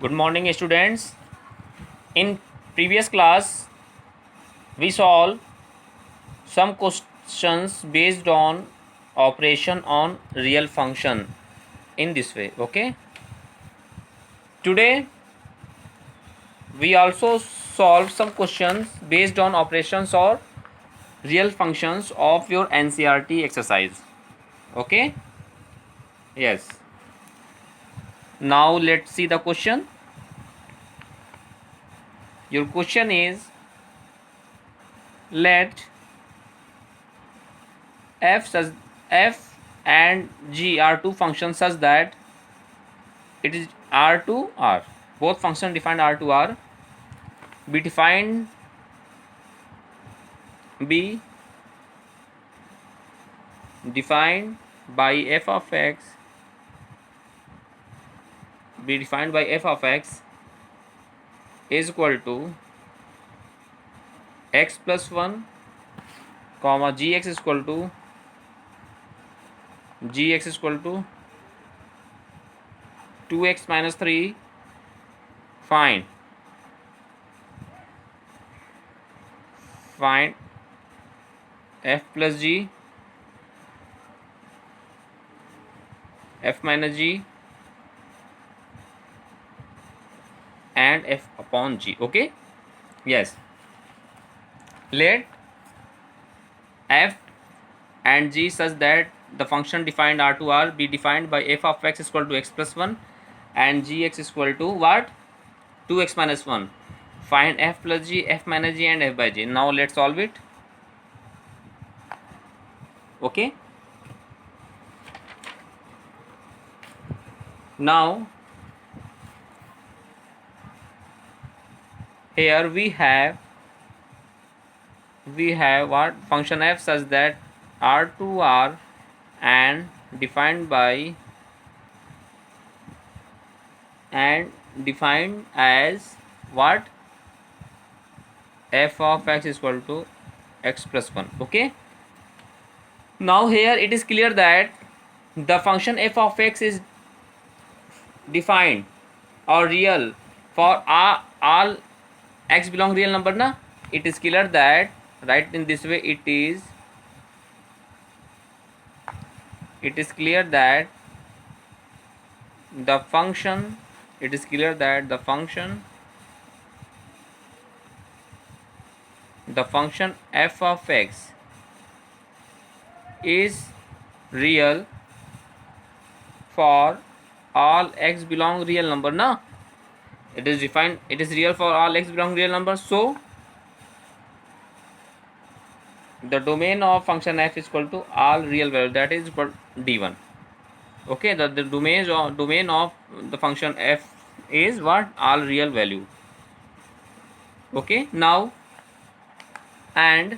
Good morning, students. In previous class, we solved some questions based on operation on real function in this way. Okay. Today, we also solve some questions based on operations or real functions of your NCERT exercise. Okay. Yes. Now let's see the question. Your question is, let f and g are two functions such that it is R to R. Both functions defined R to R be defined by f of x is equal to x plus 1 comma gx is equal to 2x minus 3. Find f plus g, f minus g and f upon g. Okay. Yes. Let f and g such that the function defined R to R be defined by f of x is equal to x plus 1 and gx is equal to what? 2x minus 1. Find f plus g, f minus g and f by g. Now let's solve it. Okay. Now here we have what? Function f such that R to R and defined as what? F of x is equal to x plus 1. Okay. Now here it is clear that the function f of x is defined or real for all x belong real number na. It is clear that right in this way it is clear that the function f of x is real for all x belong real number na. It is real for all x belong real number. So the domain of function f is equal to all real value, that is equal to d1. Okay, the domain of the function f is what? All real value. Okay. Now and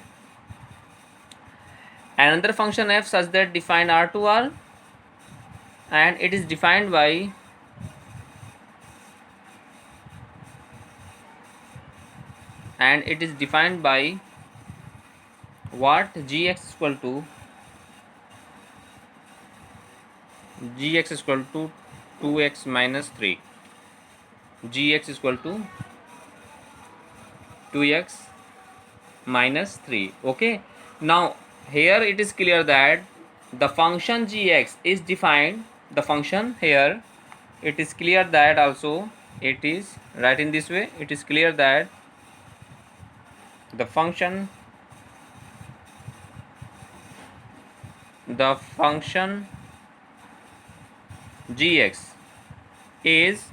another function f such that define R to R and it is defined by what? Gx is equal to 2x minus 3. Gx is equal to 2x minus 3. Okay. Now here it is clear that the function gx is defined. The function here, it is clear that also it is right in this way. It is clear that the function gx is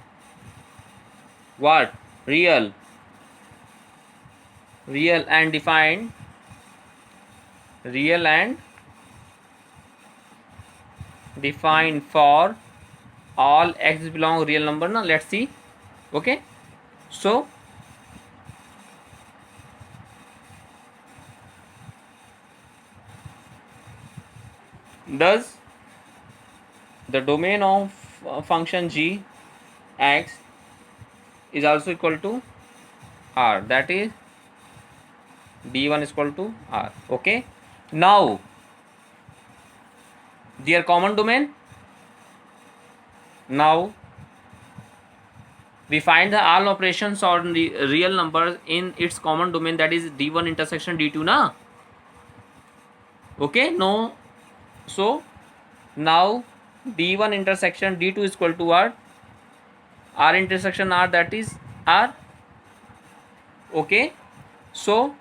what? Real and defined for all x belong real number. Now let's see. Okay. So thus the domain of function g x is also equal to R, that is d1 is equal to R. Okay. Now their common domain. Now we find the all operations on the real numbers in its common domain, that is d1 intersection d2 na. Okay, no, so now d1 intersection d2 is equal to what? R intersection R, that is R. Okay, so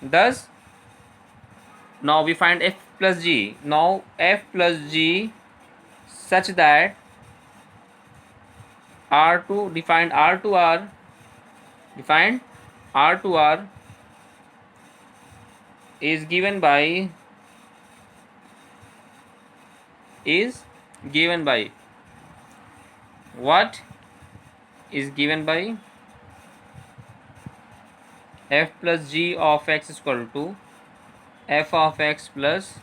thus now we find f plus g. Now f plus g such that R2 defined R to R, defined R to R is given by what? Is given by f plus g of x is equal to f of x plus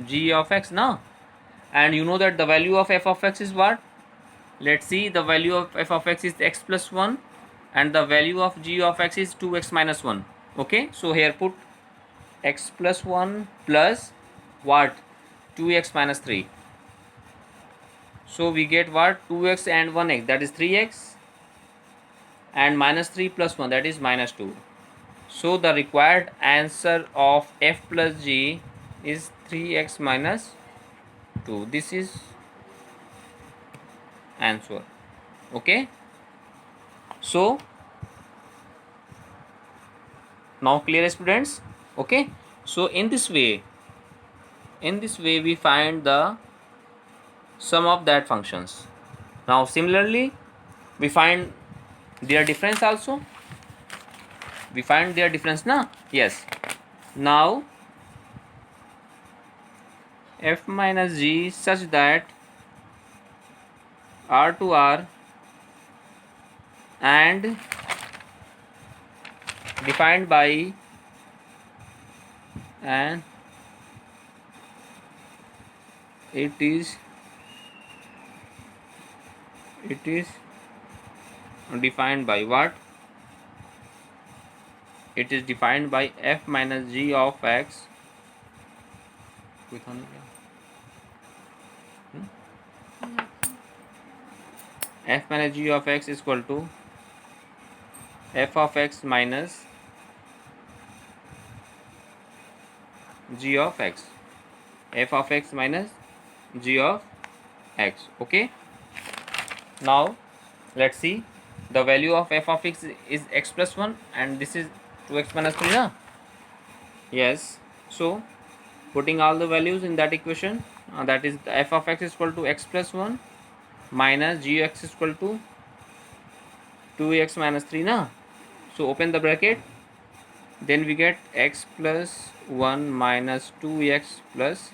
g of x now. And you know that the value of f of x is what? Let's see, the value of f of x is x plus 1 and the value of g of x is 2x minus 1. Okay, so here put x plus 1 plus what? 2x minus 3. So we get what? 2x and 1x, that is 3x, and minus 3 plus 1, that is minus 2. So the required answer of f plus g is 3x minus 2. This is answer. Okay, so now clear, students? Okay, so in this way we find the sum of that functions. Now similarly we find their difference also. We find their difference now. Yes, now f minus g such that R to R and defined by and it is defined by what? It is defined by f minus g of x f minus g of x is equal to f of x minus g of x, f of x minus g of x. Okay, now let's see, the value of f of x is x plus 1 and this is 2x minus 3 na? Yes, so putting all the values in that equation, that is the f of x is equal to x plus 1 minus gx is equal to 2x minus 3 na. So open the bracket, then we get x plus 1 minus 2x plus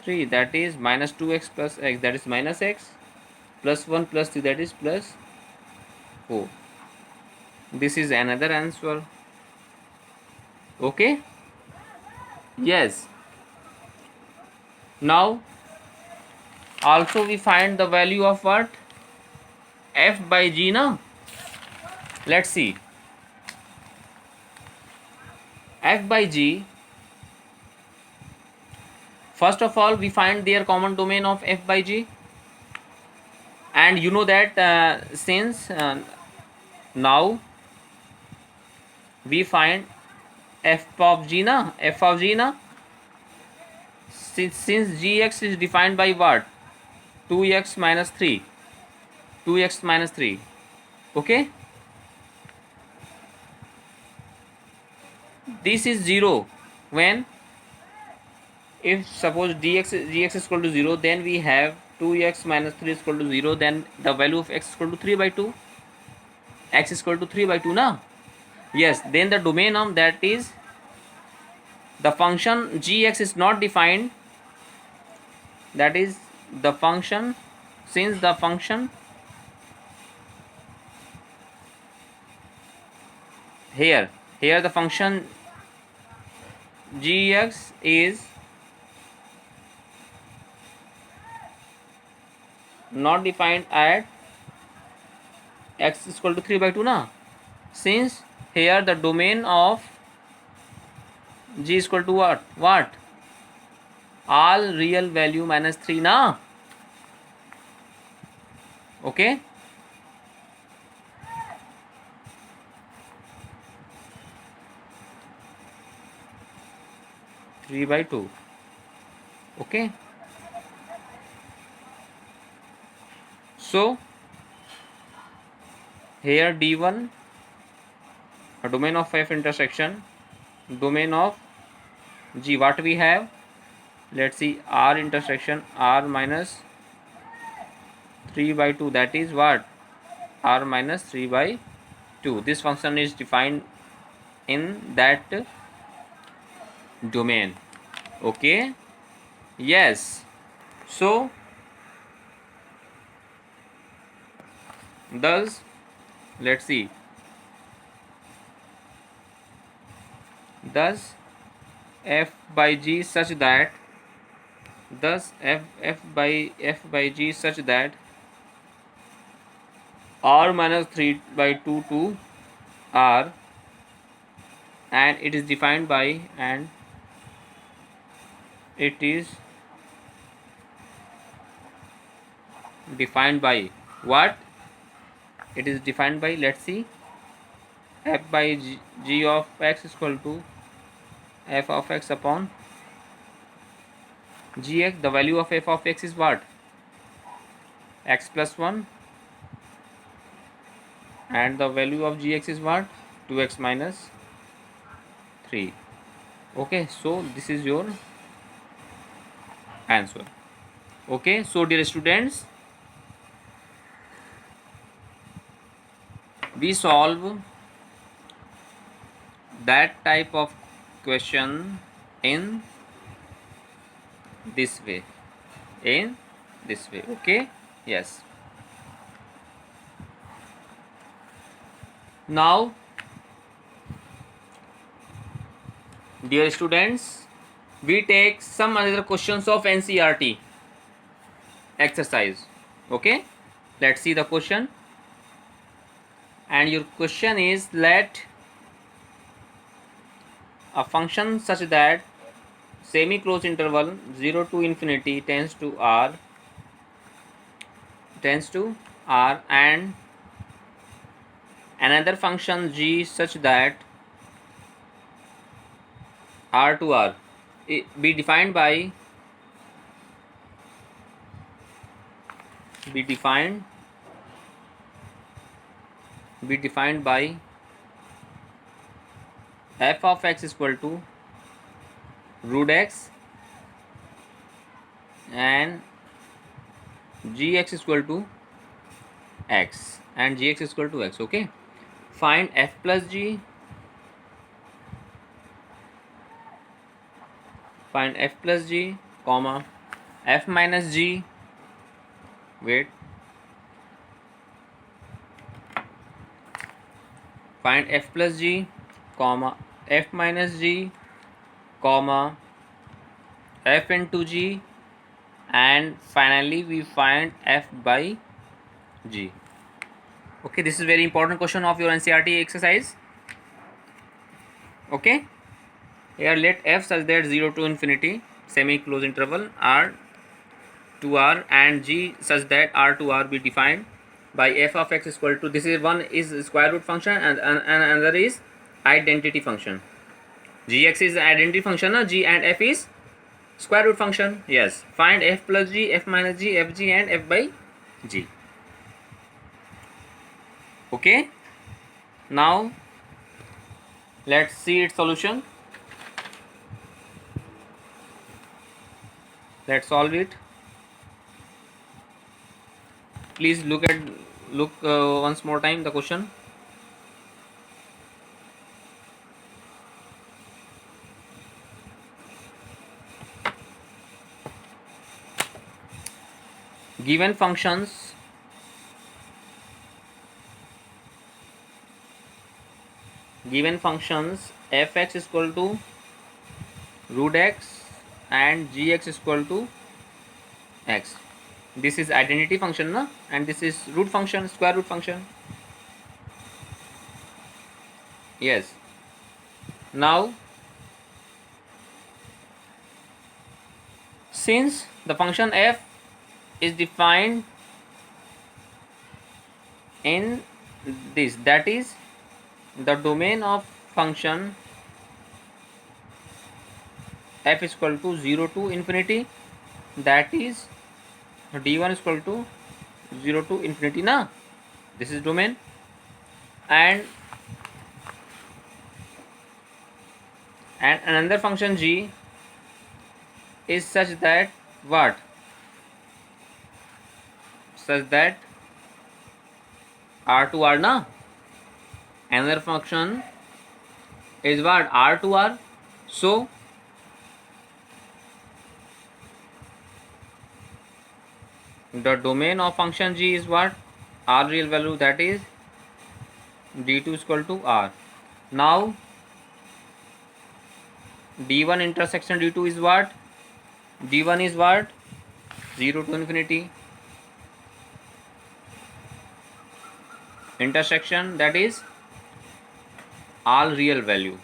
3, that is minus 2x plus x, that is minus x, plus 1 plus 3, that is plus 4. This is another answer. Okay, yes. Now also we find the value of what? F by g now. Let's see, f by g, first of all we find their common domain of f by g, and you know that since now we find f of g na, f of g na, since gx is defined by what? 2x minus 3, 2x minus 3. Okay, this is 0 when, if suppose gx is equal to 0, then we have 2x minus 3 is equal to 0, then the value of x is equal to 3 by 2, x is equal to 3 by 2 na. Yes, then the domain of that is the function gx is not defined, that is the function, since the function here the function gx is not defined at x is equal to 3 by 2 na, since here the domain of g is equal to what? All real value minus 3 na. Okay, 3/2. Okay, so here D1, a domain of F intersection, domain of G, what we have, let's see, R intersection R minus 3/2, that is what, R minus 3/2. This function is defined in that domain. Okay, yes, so thus let's see, thus f by g such that, thus f by g such that r minus 3/2 to r, and it is defined by, and it is defined by what, it is defined by, let's see, f by g of x is equal to f of x upon gx. The value of f of x is what, x plus 1, and the value of gx is what, 2x minus 3. Okay, so this is your answer. Okay, so dear students, we solve that type of question in this way, okay, yes. Now dear students, we take some other questions of NCERT exercise. Okay, let's see the question, and your question is, let a function such that semi closed interval 0 to infinity tends to r and another function g such that r to r be defined by f of x is equal to root x and gx is equal to x and gx is equal to x. Okay, find f plus g, comma f minus g, wait, find f plus g, comma f minus g, comma f into g, and finally we find f by g. Okay, this is very important question of your NCERT exercise. Okay, here let f such that 0 to infinity semi closed interval r to r and g such that r to r be defined by f of x is equal to, this is one is square root function and another is identity function. Gx is identity function, g and f is square root function. Yes, find f plus g, f minus g, f g and f by g. Okay, now let's see its solution. Let's solve it. Please look once more time the question. Given functions fx is equal to root x and gx is equal to x. This is identity function, na? And this is root function, square root function. Yes. Now, since the function f is defined in this, that is the domain of function f is equal to 0 to infinity, that is d1 is equal to 0 to infinity na, this is domain. And another function g is such that what, such that r to r na, another function is what, r to r. So the domain of function g is what, r real value, that is d2 is equal to r. Now d1 intersection d2 is what, d1 is what, 0 to infinity, intersection, that is all real value.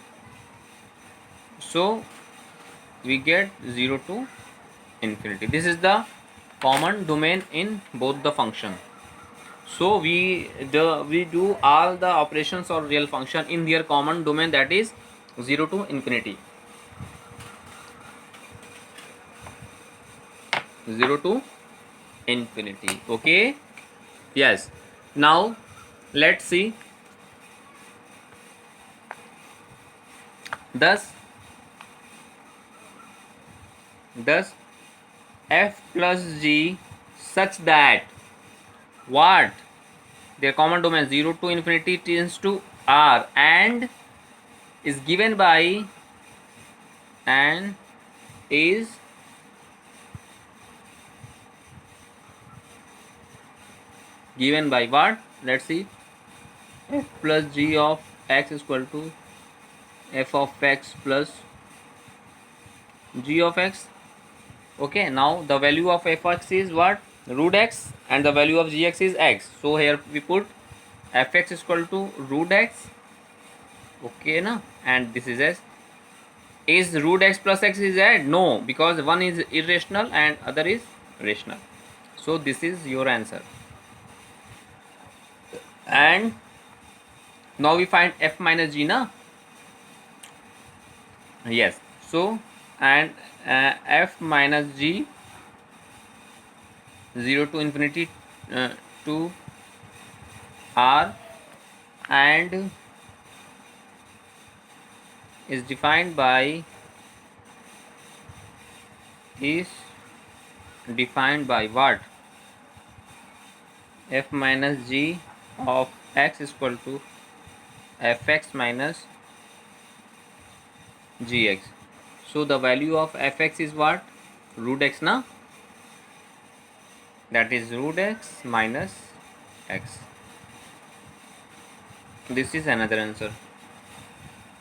So we get 0 to infinity. This is the common domain in both the function. So we do all the operations or real function in their common domain, that is 0 to infinity. 0 to infinity. Okay, yes. Now let's see. Thus f plus g such that what, their common domain 0 to infinity tends to r and is given by, and is given by what, let's see, f plus g of x is equal to f of x plus g of x. Okay, now the value of fx is what, root x, and the value of gx is x. So here we put fx is equal to root x. Okay na, and this is s. Is root x plus x is add? No, because one is irrational and other is rational. So this is your answer. And now we find f minus g na. Yes. So and f minus g 0 to infinity to r and is defined by what, f minus g of x is equal to fx minus gx. So the value of fx is what, root x na, that is root x minus x. This is another answer.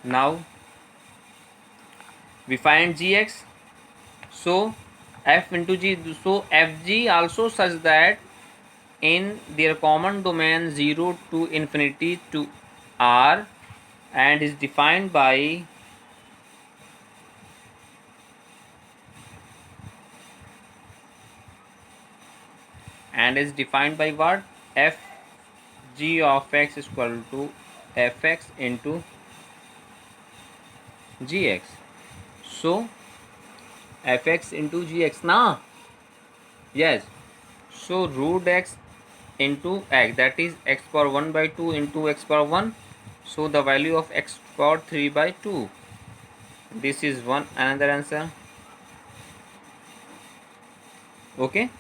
Now we find gx. So f into g, so fg also such that in their common domain 0 to infinity to r and is defined by what, f g of x is equal to fx into gx. So fx into gx na, yes. So root x into x, that is x power 1 by 2 into x power 1. So the value of x power 3 by 2. This is one another answer. Okay.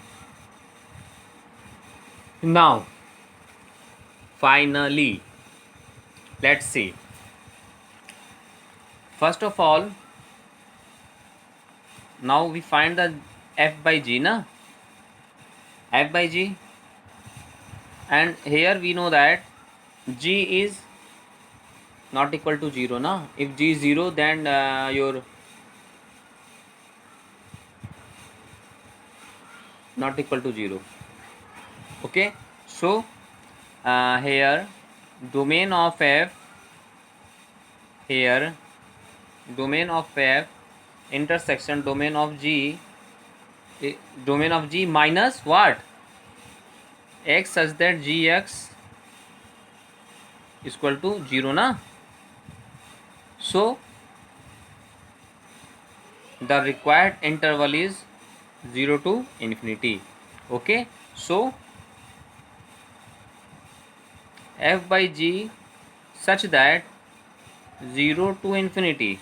Now finally let's see. First of all, now we find the f by g na, f by g, and here we know that g is not equal to 0 na. If g is 0, then your not equal to 0. Okay, so here domain of f, here domain of f intersection domain of g minus what, x such that gx equal to 0 na. So the required interval is 0 to infinity. Okay, so f by g such that 0 to infinity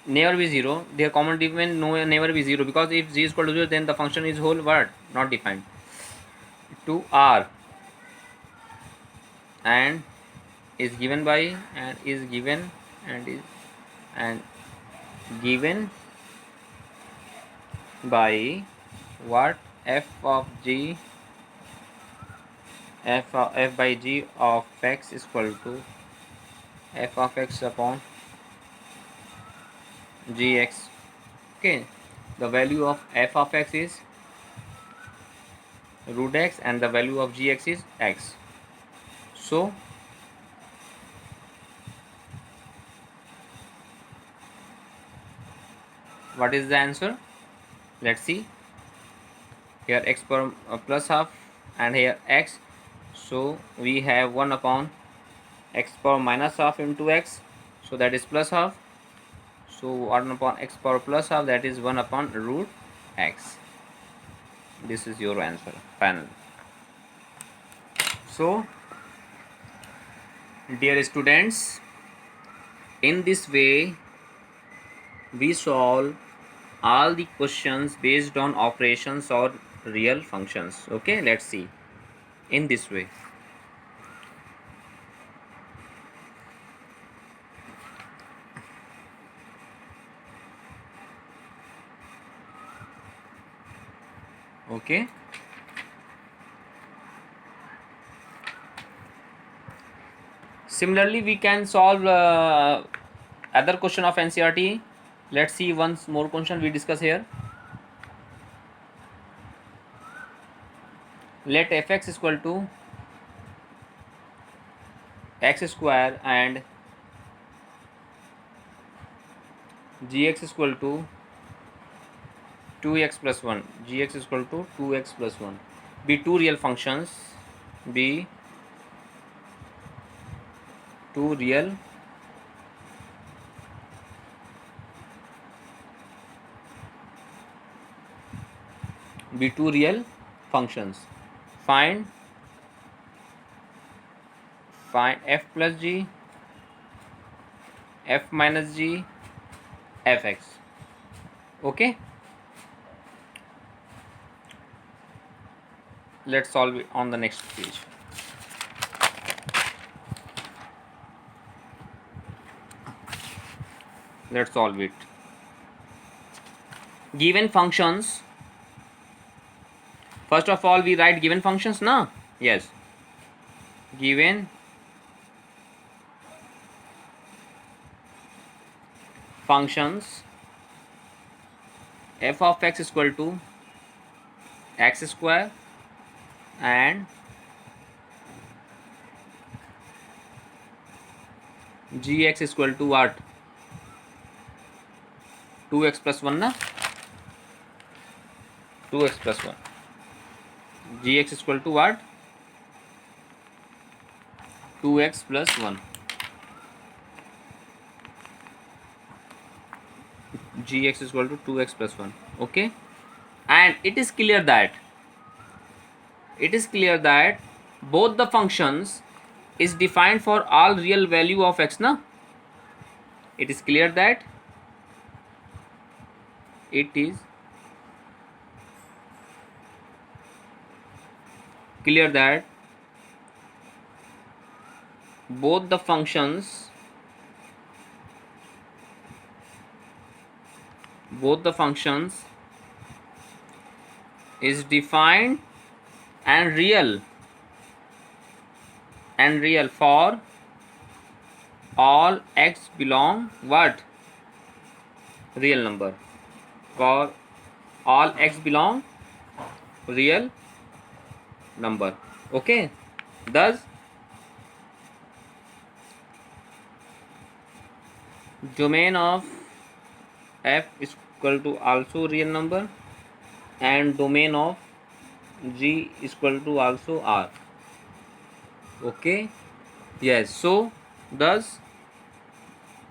never be 0, their common dividend never be 0, because if g is equal to 0 then the function is whole word not defined, to r and is given by and is given and is and given by what f of g f by g of x is equal to f of x upon gx. Okay, the value of f of x is root x and the value of gx is x. So what is the answer? Let's see. Here x per plus half and here x, so we have 1 upon x power minus half into x, so that is plus half, so 1 upon x power plus half, that is 1 upon root x. This is your answer final. So dear students, in this way we solve all the questions based on operations or real functions. Okay, let's see in this way. Okay, similarly we can solve other question of NCERT. Let's see once more question we discuss here. Let fx is equal to x square and gx is equal to 2x plus 1, gx is equal to 2x plus 1 be two real functions, be two real functions. Find f plus g, f minus g, fx. Okay, let's solve it on the next page. Let's solve it. Given functions, first of all we write given functions na. Yes, given functions f of x is equal to x square and gx is equal to what? 2x plus 1 na, 2x plus 1. Gx is equal to what? 2x plus 1. Gx is equal to 2x plus 1. Okay, and it is clear that both the functions is defined for all real value of x na. It is clear that both the functions is defined and real for all x belong what? Real number. For all x belong real number. Okay, thus domain of f is equal to also real number and domain of g is equal to also r. Okay, yes. So thus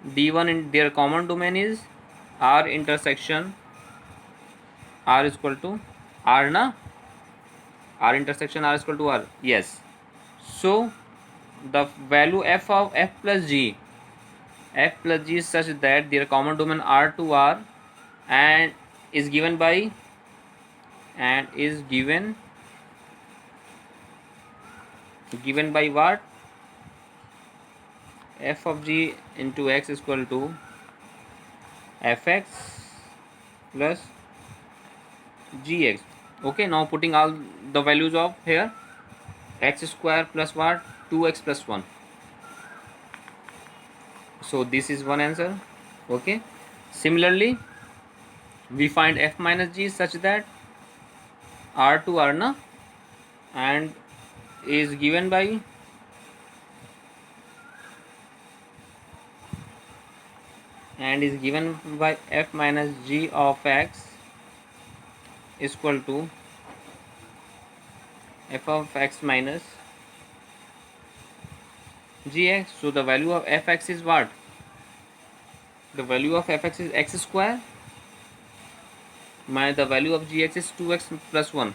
D1 in their common domain is R intersection R is equal to R na, R intersection R is equal to R, yes. So the value f of f plus g is such that their common domain R to R and is given by what? F of g into x is equal to fx plus gx. Okay, now putting all the values of here, x square plus what? 2x plus 1. So this is one answer. Okay, similarly we find f minus g such that R to R na, and is given by f minus g of x is equal to f of x minus gx. So the value of fx is what? The value of fx is x square minus the value of gx is 2x plus 1.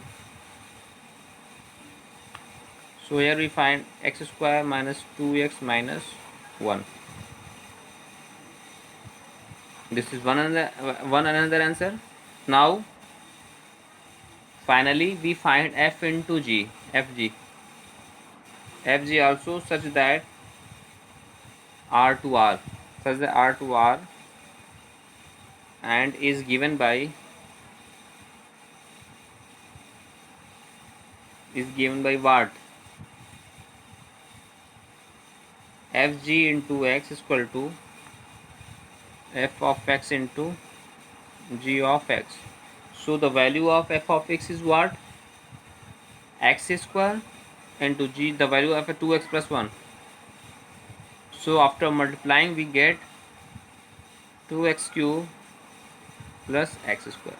So here we find x square minus 2x minus 1. This is one another answer. Now finally we find f into g, fg also such that R to R, and is given by what? Fg into x is equal to f of x into g of x. So the value of f of x is what? X square into g, the value of 2x plus 1. So after multiplying we get 2x cube plus x square.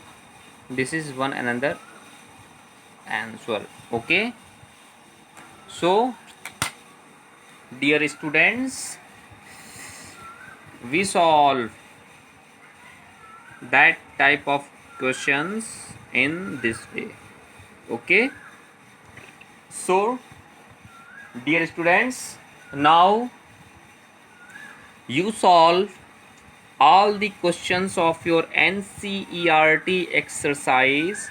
This is one another answer. Okay, so dear students, we solve that type of questions in this way. Okay, so dear students, now you solve all the questions of your NCERT exercise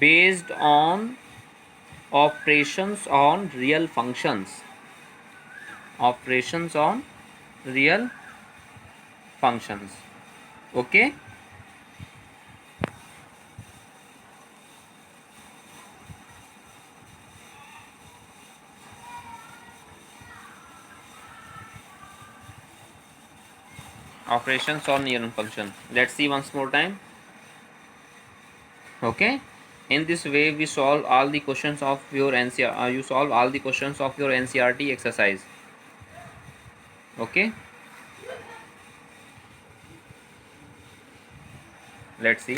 based on operations on real functions. Okay, operations on real function. Let's see once more time. Okay, in this way we solve all the questions of your NCERT. You solve all the questions of your NCERT exercise. Okay, let's see.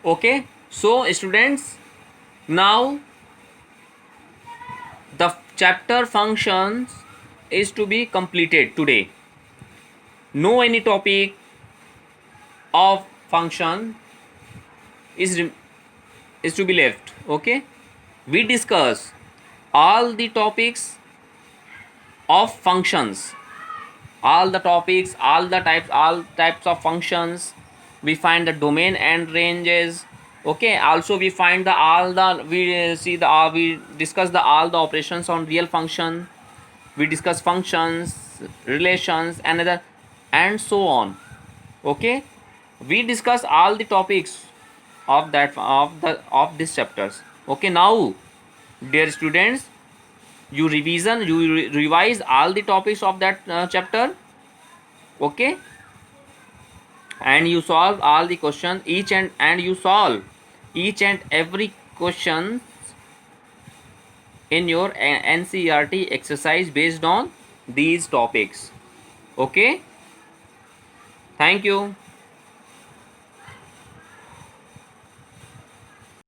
Okay, so students, now the chapter functions is to be completed today. No any topic of function is to be left. Okay, we discuss all the topics of functions, all types of functions. We find the domain and ranges. Okay, also we find we discuss all the operations on real function. We discuss functions, relations, another, and so on. Okay, we discuss all the topics of this chapters. Okay, now dear students, you revise all the topics of that chapter. Okay, and you solve all the questions, you solve each and every question in your NCERT exercise based on these topics. Okay, thank you.